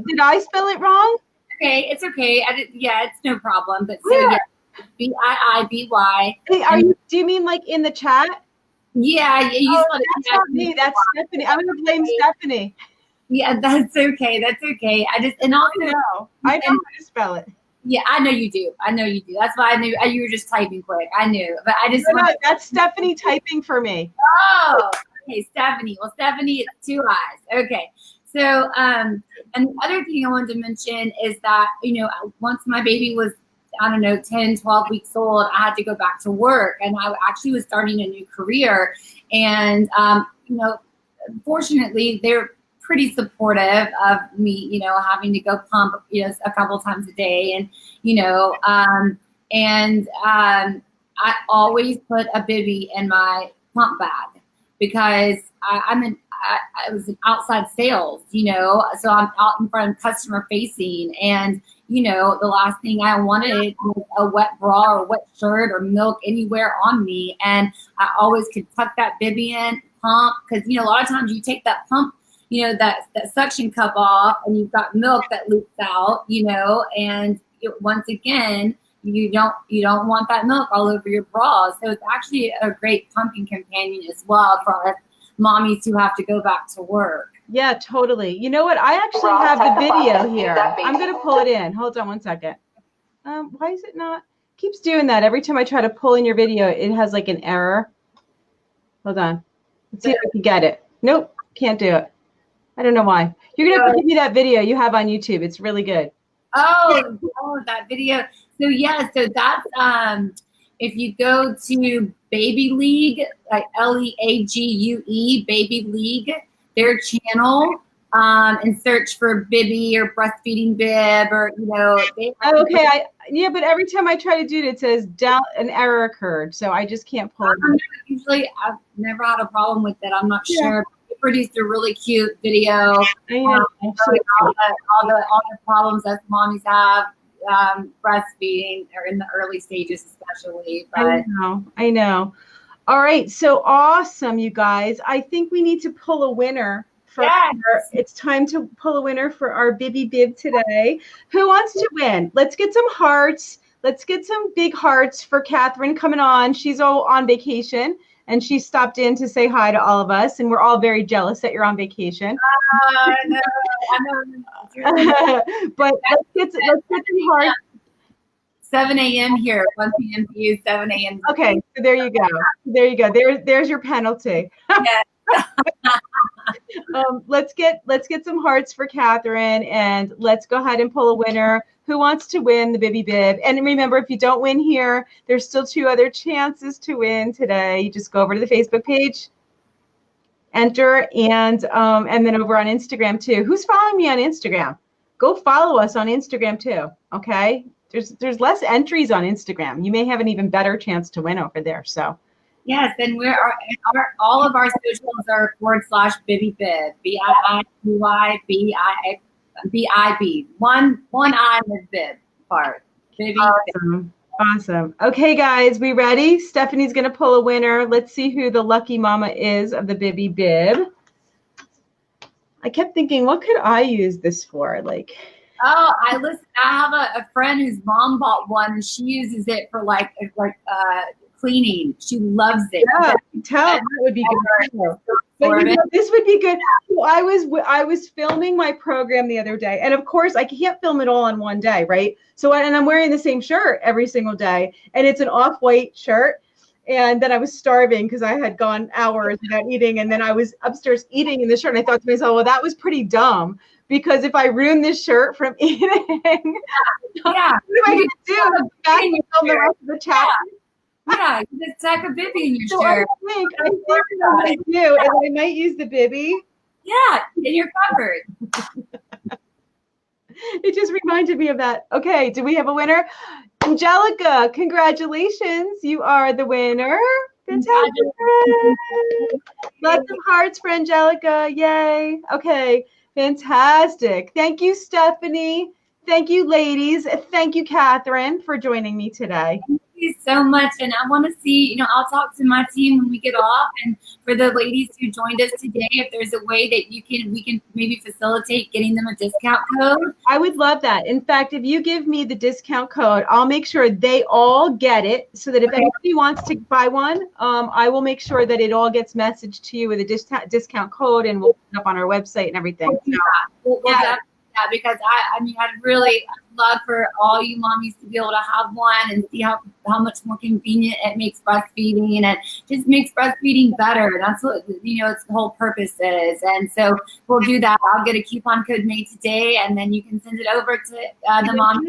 [SPEAKER 1] did I spell it wrong?
[SPEAKER 2] Okay, it's okay. It's no problem. But so yeah, B-I-I-B-Y.
[SPEAKER 1] Hey, do you mean like in the chat?
[SPEAKER 2] Yeah.
[SPEAKER 1] That's not me. That's Stephanie. I'm going to blame Stephanie.
[SPEAKER 2] Yeah, that's okay. That's okay. I know how
[SPEAKER 1] to spell it.
[SPEAKER 2] Yeah, I know you do. That's why I knew you were just typing quick. I knew, but I just
[SPEAKER 1] that's Stephanie typing for me.
[SPEAKER 2] Oh, okay, Stephanie. Well, Stephanie, it's two I's. Okay. So, and the other thing I wanted to mention is that, once my baby was, 10, 12 weeks old, I had to go back to work, and I actually was starting a new career. And, fortunately, they're pretty supportive of me, having to go pump, a couple times a day. And, I always put a bibby in my pump bag because I was in outside sales, so I'm out in front of customer facing, and, the last thing I wanted was a wet bra or wet shirt or milk anywhere on me. And I always could tuck that bibby in, pump, because, a lot of times you take that pump, that suction cup off and you've got milk that leaks out, and once again, you don't want that milk all over your bra. So it's actually a great pumping companion as well for our mommies who have to go back to work.
[SPEAKER 1] Yeah, totally. You know what? I actually have the video here. I'm going to pull it in. Hold on one second. Why is it not? Keeps doing that. Every time I try to pull in your video, it has like an error. Hold on. Let's see if I can get it. Nope, can't do it. I don't know why. You're going to have to give me that video you have on YouTube. It's really good.
[SPEAKER 2] Oh, that video. So yeah, so that's if you go to Baby League, like LEAGUE, Baby League, their channel, and search for Bibby or breastfeeding bib, or they
[SPEAKER 1] okay, yeah, but every time I try to do it, it says an error occurred, so I just can't pull it.
[SPEAKER 2] Usually, I've never had a problem with it. I'm not sure. They produced a really cute video.
[SPEAKER 1] I know.
[SPEAKER 2] All the problems that mommies have breastfeeding, or in the early stages especially. But
[SPEAKER 1] I know. All right, so awesome, you guys. I think we need to pull a winner. It's time to pull a winner for our Bibby Bib today. Who wants to win? Let's get some hearts. Let's get some big hearts for Catherine coming on. She's all on vacation, and she stopped in to say hi to all of us, and we're all very jealous that you're on vacation.
[SPEAKER 2] I know.
[SPEAKER 1] But let's get some hearts.
[SPEAKER 2] 7 a.m. here, 1 p.m. to you, 7 a.m.
[SPEAKER 1] Okay, so there you go. There you go. There's your penalty.
[SPEAKER 2] Yeah.
[SPEAKER 1] Let's get some hearts for Catherine, and let's go ahead and pull a winner. Who wants to win the Bibby Bib? And remember, if you don't win here, there's still 2 other chances to win today. You just go over to the Facebook page, enter, and then over on Instagram too. Who's following me on Instagram? Go follow us on Instagram too. Okay. There's less entries on Instagram. You may have an even better chance to win over there. So.
[SPEAKER 2] Yes, and all of our socials are /Bibby Bib, BIBYBIB. One I is bib part. Bibby
[SPEAKER 1] Bib. Awesome. Okay, guys, we ready? Stephanie's gonna pull a winner. Let's see who the lucky mama is of the Bibby Bib. I kept thinking, what could I use this for? Like.
[SPEAKER 2] Oh, I have a friend whose mom bought one, and she uses it for like cleaning. She loves it.
[SPEAKER 1] Yeah, that would be good. But this would be good. So I was filming my program the other day, and of course I can't film it all in one day, right? So and I'm wearing the same shirt every single day, and it's an off-white shirt. And then I was starving because I had gone hours without eating, and then I was upstairs eating in the shirt, and I thought to myself, well, that was pretty dumb. Because if I ruin this shirt from eating, what am I going to do? Back and film the rest of the chapter?
[SPEAKER 2] Yeah, just tack a Bibby in your
[SPEAKER 1] so
[SPEAKER 2] shirt.
[SPEAKER 1] I think what I'm going to do is I might use the Bibby.
[SPEAKER 2] Yeah, and you're covered.
[SPEAKER 1] It just reminded me of that. Okay, do we have a winner? Angelica, congratulations. You are the winner. Fantastic. Lots of hearts for Angelica. Yay. Okay. Fantastic. Thank you, Stephanie. Thank you, ladies. Thank you, Catherine, for joining me today.
[SPEAKER 2] Thank you so much. And I want to see, I'll talk to my team when we get off. And for the ladies who joined us today, if there's a way that we can maybe facilitate getting them a discount code.
[SPEAKER 1] I would love that. In fact, if you give me the discount code, I'll make sure they all get it so that if anybody wants to buy one, I will make sure that it all gets messaged to you with a discount code, and we'll put it up on our website and everything.
[SPEAKER 2] Because I'd really love for all you mommies to be able to have one and see how much more convenient it makes breastfeeding, and just makes breastfeeding better. That's what its whole purpose is. And so we'll do that. I'll get a coupon code made today, and then you can send it over to the mom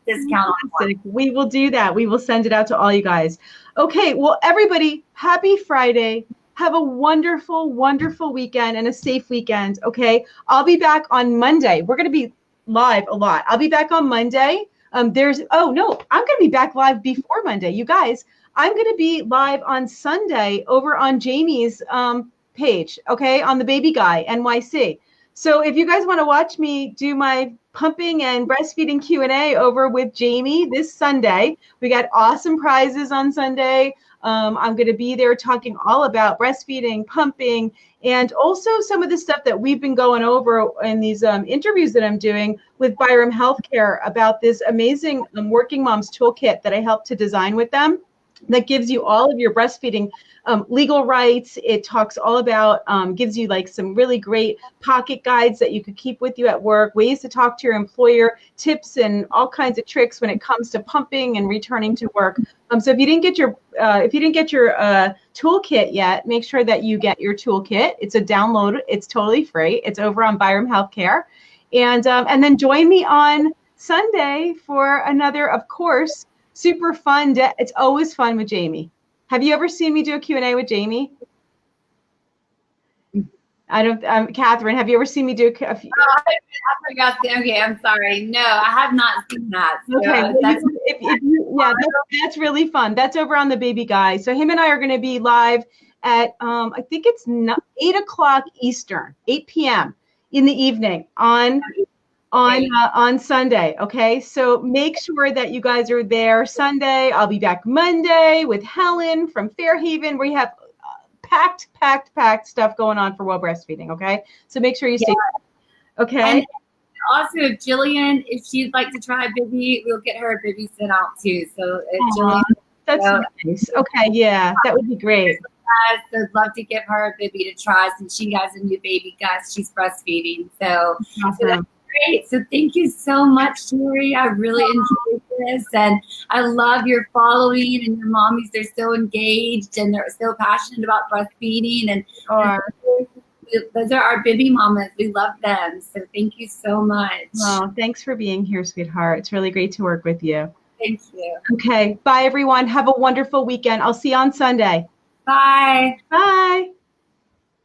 [SPEAKER 2] discount.
[SPEAKER 1] We will do that. We will send it out to all you guys. Okay, well, everybody, happy Friday. Have a wonderful, wonderful weekend and a safe weekend, okay? I'll be back on Monday. We're going to be live a lot. I'll be back on Monday. I'm going to be back live before Monday. You guys, I'm going to be live on Sunday over on Jamie's page, okay, on the Baby Guy, NYC. So if you guys want to watch me do my pumping and breastfeeding Q&A over with Jamie this Sunday, we got awesome prizes on Sunday. I'm going to be there talking all about breastfeeding, pumping, and also some of the stuff that we've been going over in these interviews that I'm doing with Byram Healthcare about this amazing Working Moms Toolkit that I helped to design with them that gives you all of your breastfeeding legal rights. It talks all about, gives you like some really great pocket guides that you could keep with you at work, ways to talk to your employer, tips and all kinds of tricks when it comes to pumping and returning to work. So if you didn't get your toolkit yet, make sure that you get your toolkit. It's a download. It's totally free. It's over on Byram Healthcare, and then join me on Sunday for another, of course, super fun day. It's always fun with Jamie. Have you ever seen me do a Q&A with Jamie? I don't, Catherine, have you ever seen me do a few?
[SPEAKER 2] Okay, I'm sorry. No, I have not seen that. So
[SPEAKER 1] okay, that's really fun. That's over on the Baby Guy. So him and I are going to be live at, I think it's 8 o'clock Eastern, 8 p.m. in the evening on Sunday. Okay, so make sure that you guys are there Sunday. I'll be back Monday with Helen from Fairhaven. We have packed stuff going on for well breastfeeding. Okay, so make sure you stay. Okay.
[SPEAKER 2] And also, if Jillian, if she'd like to try Bibby, we'll get her a Bibby sent out too. So if Jillian,
[SPEAKER 1] that's nice. Okay, yeah, that would be great.
[SPEAKER 2] So I'd love to give her a Bibby to try since she has a new baby, Gus. She's breastfeeding. So,
[SPEAKER 1] awesome.
[SPEAKER 2] So that's great. So thank you so much, Shari. I really enjoyed this. And I love your following and your mommies. They're so engaged and they're so passionate about breastfeeding. And those are our Bibby mamas. We love them. So thank you so much.
[SPEAKER 1] Oh, thanks for being here, sweetheart. It's really great to work with you.
[SPEAKER 2] Thank you.
[SPEAKER 1] Okay. Bye, everyone. Have a wonderful weekend. I'll see you on Sunday.
[SPEAKER 2] Bye.
[SPEAKER 1] Bye.